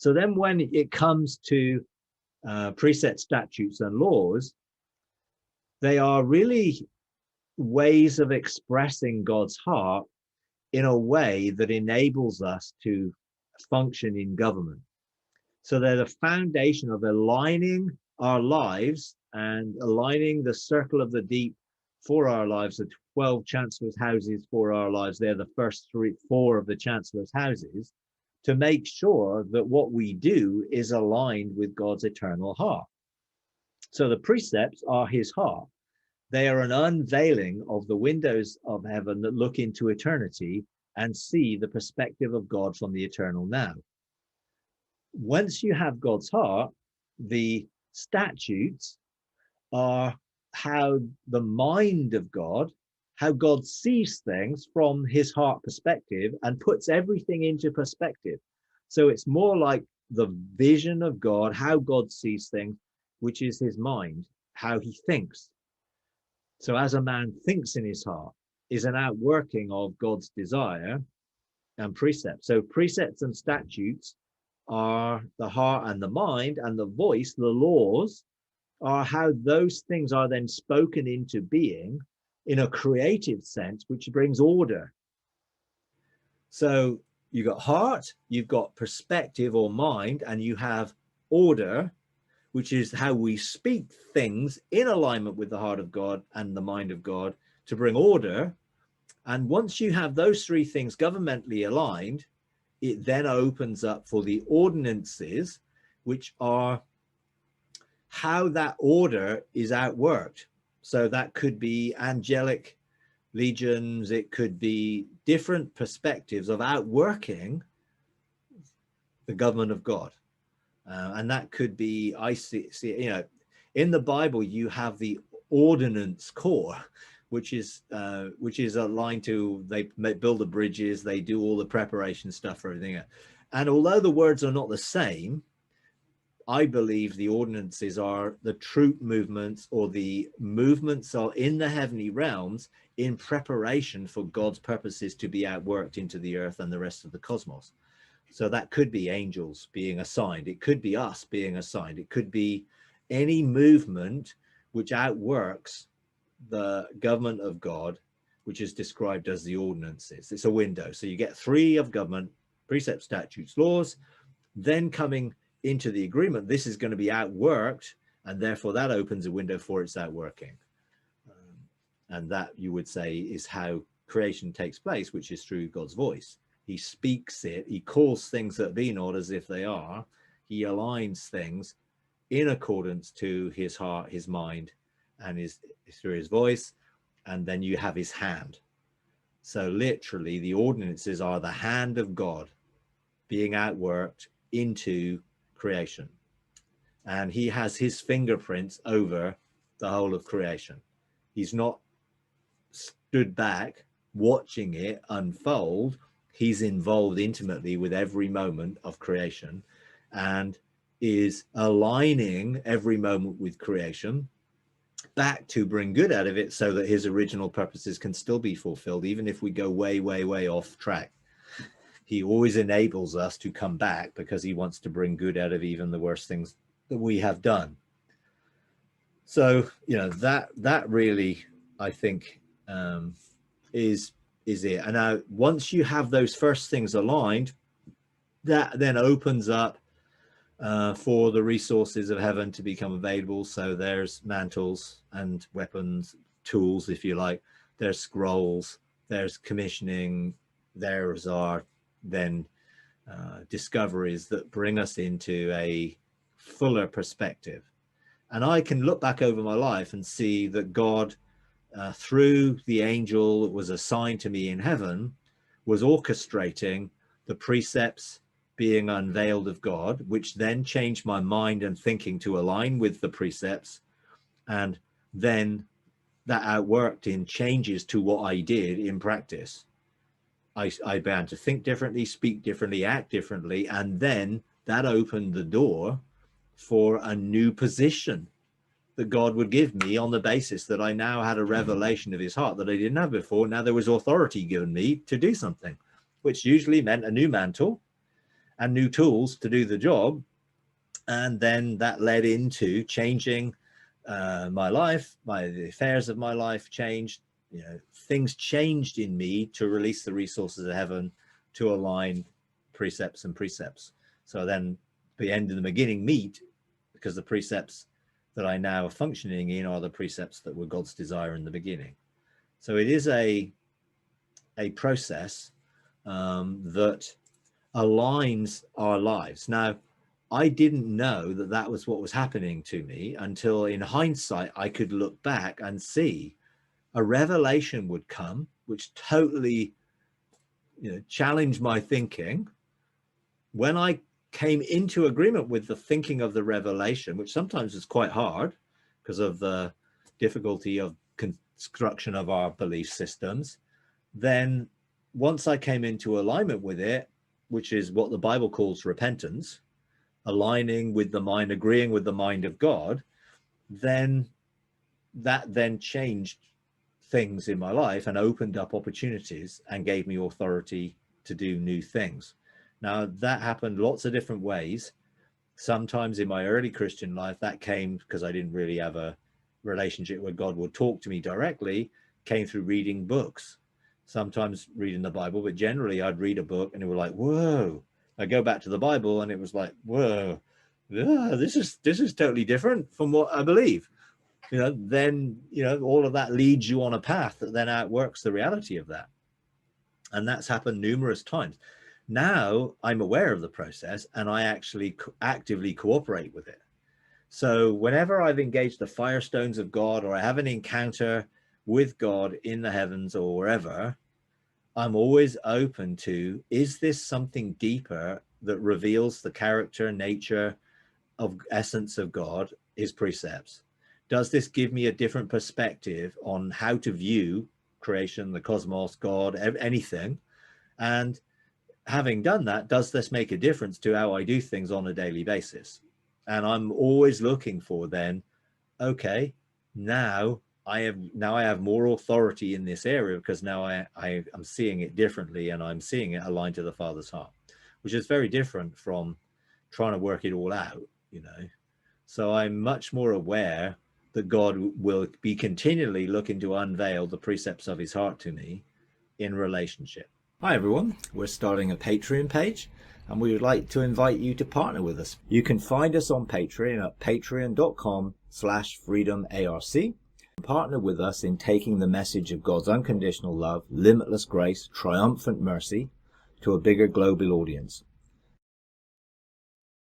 So then when it comes to precepts, statutes, and laws, they are really ways of expressing God's heart in a way that enables us to function in government. So they're the foundation of aligning our lives and aligning the circle of the deep for our lives, the 12 chancellors' houses for our lives. They're the first 4 of the chancellors' houses, to make sure that what we do is aligned with God's eternal heart. So the precepts are his heart. They are an unveiling of the windows of heaven that look into eternity and see the perspective of God from the eternal now. Once you have God's heart, the statutes are how the mind of God, how God sees things from his heart perspective and puts everything into perspective. So it's more like the vision of God, how God sees things, which is his mind, how he thinks. So as a man thinks in his heart is an outworking of God's desire and precepts. So precepts and statutes are the heart and the mind, and the voice, the laws, are how those things are then spoken into being in a creative sense, which brings order. So you've got heart, you've got perspective or mind, and you have order, which is how we speak things in alignment with the heart of God and the mind of God to bring order. And once you have those 3 things governmentally aligned, it then opens up for the ordinances, which are how that order is outworked. So that could be angelic legions, it could be different perspectives of outworking the government of God. And that could be, I see, you know, in the Bible, you have the ordinance corps, which is aligned to, they build the bridges, they do all the preparation stuff for everything. And although the words are not the same, I believe the ordinances are the troop movements, or the movements are in the heavenly realms in preparation for God's purposes to be outworked into the earth and the rest of the cosmos. So that could be angels being assigned. It could be us being assigned. It could be any movement which outworks the government of God, which is described as the ordinances. It's a window. So you get 3 of government: precepts, statutes, laws. Then coming into the agreement, this is going to be outworked, and therefore that opens a window for its outworking. And that, you would say, is how creation takes place, which is through God's voice. He speaks it, he calls things that be not as if they are, he aligns things in accordance to his heart, his mind, and through his voice, and then you have his hand. So literally the ordinances are the hand of God being outworked into creation, and he has his fingerprints over the whole of creation. He's not stood back watching it unfold. He's involved intimately with every moment of creation and is aligning every moment with creation back to bring good out of it, so that his original purposes can still be fulfilled, even if we go way, way, way off track. He always enables us to come back because he wants to bring good out of even the worst things that we have done. So, you know, that really, I think, is it. And now, once you have those first things aligned, that then opens up for the resources of heaven to become available. So there's mantles and weapons, tools, if you like. There's scrolls, there's commissioning, there's our then discoveries that bring us into a fuller perspective. And I can look back over my life and see that God, through the angel that was assigned to me in heaven, was orchestrating the precepts being unveiled of God, which then changed my mind and thinking to align with the precepts. And then that outworked in changes to what I did in practice. I began to think differently, speak differently, act differently, and then that opened the door for a new position that God would give me on the basis that I now had a revelation of his heart that I didn't have before. Now there was authority given me to do something, which usually meant a new mantle and new tools to do the job. And then that led into changing my life. The affairs of my life changed. Things changed in me to release the resources of heaven to align precepts and precepts. So then the end and the beginning meet, because the precepts that I now are functioning in are the precepts that were God's desire in the beginning. So it is a process that aligns our lives. Now, I didn't know that that was what was happening to me until in hindsight, I could look back and see a revelation would come, which totally challenged my thinking. When I came into agreement with the thinking of the revelation, which sometimes is quite hard because of the difficulty of construction of our belief systems, then once I came into alignment with it, which is what the Bible calls repentance, aligning with the mind, agreeing with the mind of God, then that then changed things in my life and opened up opportunities and gave me authority to do new things. Now, that happened lots of different ways. Sometimes in my early Christian life, that came because I didn't really have a relationship where God would talk to me directly, came through reading books, sometimes reading the Bible, but generally I'd read a book and it was like, whoa. I go back to the Bible and it was like, whoa, this is totally different from what I believe. Then all of that leads you on a path that then outworks the reality of that. And that's happened numerous times. Now I'm aware of the process and I actually actively cooperate with it. So whenever I've engaged the firestones of God, or I have an encounter with God in the heavens or wherever, I'm always open to, is this something deeper that reveals the character, nature, of essence of God, his precepts? Does this give me a different perspective on how to view creation, the cosmos, God, anything? And having done that, does this make a difference to how I do things on a daily basis? And I'm always looking for then, okay, now I have more authority in this area because now I'm seeing it differently and I'm seeing it aligned to the Father's heart, which is very different from trying to work it all out, So I'm much more aware that God will be continually looking to unveil the precepts of his heart to me in relationship. Hi everyone, we're starting a Patreon page and we would like to invite you to partner with us. You can find us on Patreon at patreon.com/freedomarc. Partner with us in taking the message of God's unconditional love, limitless grace, triumphant mercy to a bigger global audience.